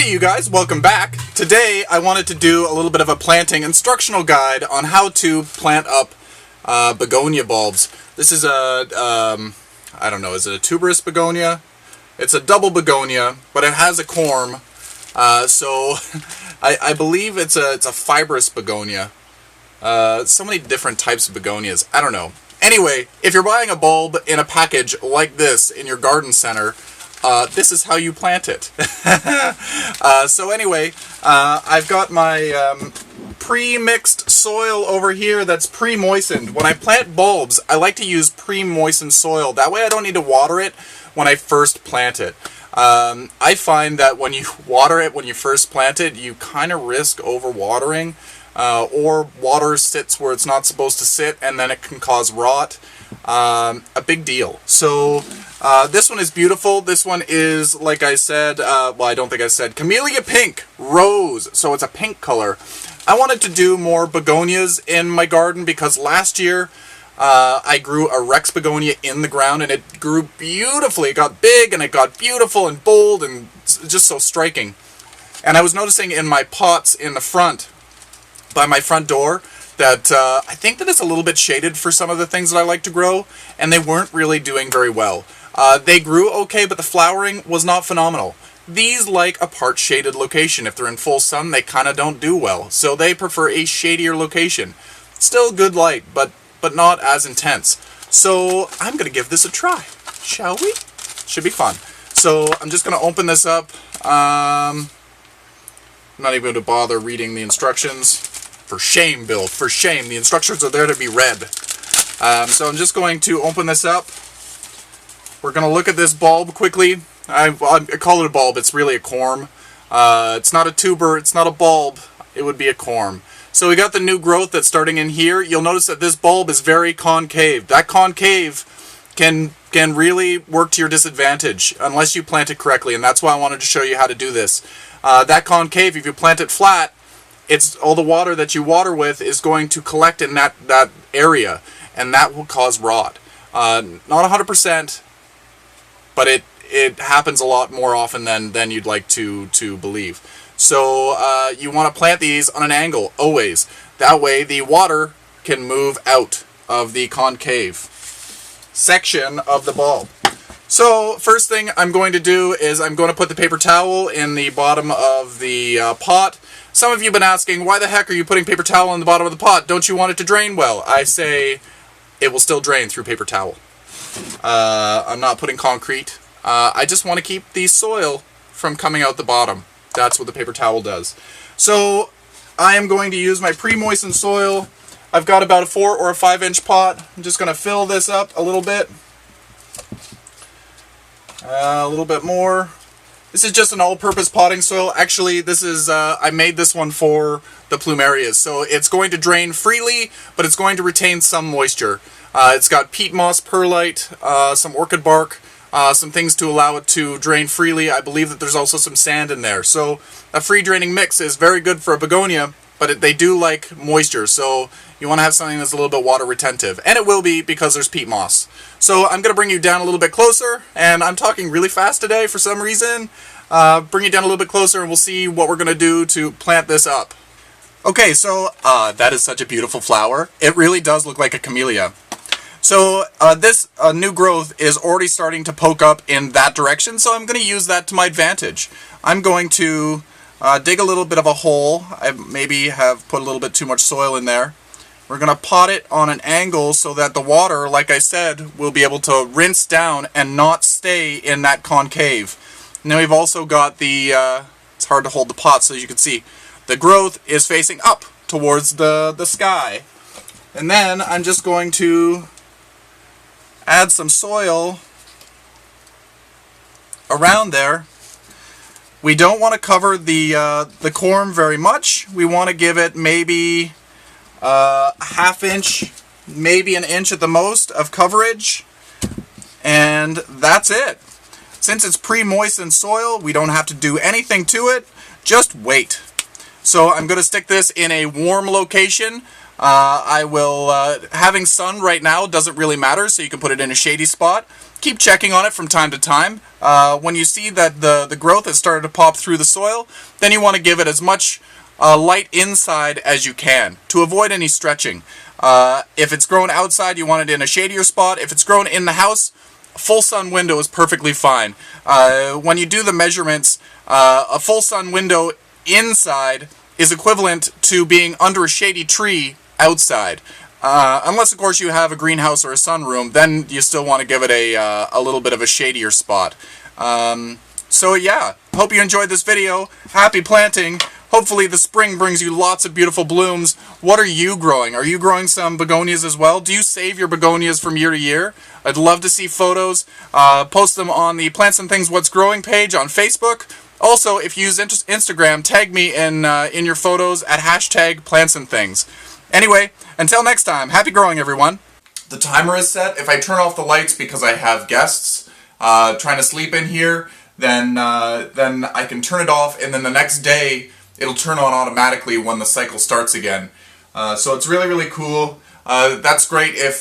Hey you guys, welcome back. Today I wanted to do a little bit of a planting instructional guide on how to plant up begonia bulbs. This is a, I don't know, is it a tuberous begonia? It's a double begonia, but it has a corm. So I believe it's a fibrous begonia. So many different types of begonias. I don't know. Anyway, if you're buying a bulb in a package like this in your garden center, this is how you plant it. So anyway, I've got my pre-mixed soil over here that's pre-moistened. When I plant bulbs, I like to use pre-moistened soil. That way I don't need to water it when I first plant it. I find that when you water it when you first plant it, you kind of risk over-watering. Or water sits where it's not supposed to sit, and then it can cause rot. A big deal. So this one is beautiful. This one is, like I said, well, I don't think I said, camellia pink rose. So it's a pink color. I wanted to do more begonias in my garden because last year I grew a Rex begonia in the ground, and it grew beautifully. It got big and it got beautiful and bold and just so striking. And I was noticing in my pots in the front, by my front door, that I think that it's a little bit shaded for some of the things that I like to grow, and they weren't really doing very well. They grew okay, but the flowering was not phenomenal. These like a part shaded location. If they're in full sun, they kind of don't do well, so they prefer a shadier location. Still good light, but not as intense. So I'm going to give this a try, shall we? Should be fun. So I'm just going to open this up. I'm not even going to bother reading the instructions. For shame, Bill, for shame. The instructions are there to be read. So I'm just going to open this up. We're going to look at this bulb quickly. I call it a bulb. It's really a corm. It's not a tuber. It's not a bulb. It would be a corm. So we got the new growth that's starting in here. You'll notice that this bulb is very concave. That concave can really work to your disadvantage unless you plant it correctly, and that's why I wanted to show you how to do this. That concave, if you plant it flat, it's all the water that you water with is going to collect in that area, and that will cause rot. Not 100%, but it happens a lot more often than you'd like to believe. So you want to plant these on an angle, always. That way the water can move out of the concave section of the bulb. So first thing I'm going to do is I'm going to put the paper towel in the bottom of the pot. Some of you have been asking, why the heck are you putting paper towel in the bottom of the pot? Don't you want it to drain well? I say it will still drain through paper towel. I'm not putting concrete. I just want to keep the soil from coming out the bottom. That's what the paper towel does. So I am going to use my pre-moistened soil. I've got about a 4 or a 5 inch pot. I'm just going to fill this up a little bit. A little bit more. This is just an all-purpose potting soil. Actually, this is I made this one for the plumerias, so it's going to drain freely, but it's going to retain some moisture. It's got peat moss, perlite, some orchid bark, some things to allow it to drain freely. I believe that there's also some sand in there. So a free draining mix is very good for a begonia, but they do like moisture, so you want to have something that's a little bit water retentive. And it will be because there's peat moss. So I'm going to bring you down a little bit closer, and I'm talking really fast today for some reason. Bring you down a little bit closer, and we'll see what we're going to do to plant this up. Okay, so that is such a beautiful flower. It really does look like a camellia. So this new growth is already starting to poke up in that direction, so I'm going to use that to my advantage. I'm going to dig a little bit of a hole. I maybe have put a little bit too much soil in there. We're going to pot it on an angle so that the water, like I said, will be able to rinse down and not stay in that concave. And then we've also got the, it's hard to hold the pot so you can see, the growth is facing up towards the sky. And then I'm just going to add some soil around there. We don't want to cover the corm very much. We want to give it maybe a ½ inch, maybe an inch at the most of coverage, and that's it. Since it's pre-moistened soil, we don't have to do anything to it, just wait. So I'm going to stick this in a warm location. Having sun right now doesn't really matter, so you can put it in a shady spot. Keep checking on it from time to time. When you see that the growth has started to pop through the soil, then you want to give it as much light inside as you can to avoid any stretching. If it's grown outside, you want it in a shadier spot. If it's grown in the house, a full sun window is perfectly fine. When you do the measurements, a full sun window inside is equivalent to being under a shady tree outside. Unless, of course, you have a greenhouse or a sunroom, then you still want to give it a little bit of a shadier spot. So yeah, hope you enjoyed this video. Happy planting. Hopefully the spring brings you lots of beautiful blooms. What are you growing? Are you growing some begonias as well? Do you save your begonias from year to year? I'd love to see photos. Post them on the Plants and Things What's Growing page on Facebook. Also, if you use Instagram, tag me in your photos at #PlantsAndThings. Anyway, until next time, happy growing, everyone. The timer is set. If I turn off the lights because I have guests trying to sleep in here, then I can turn it off, and then the next day it'll turn on automatically when the cycle starts again. So it's really, really cool. That's great if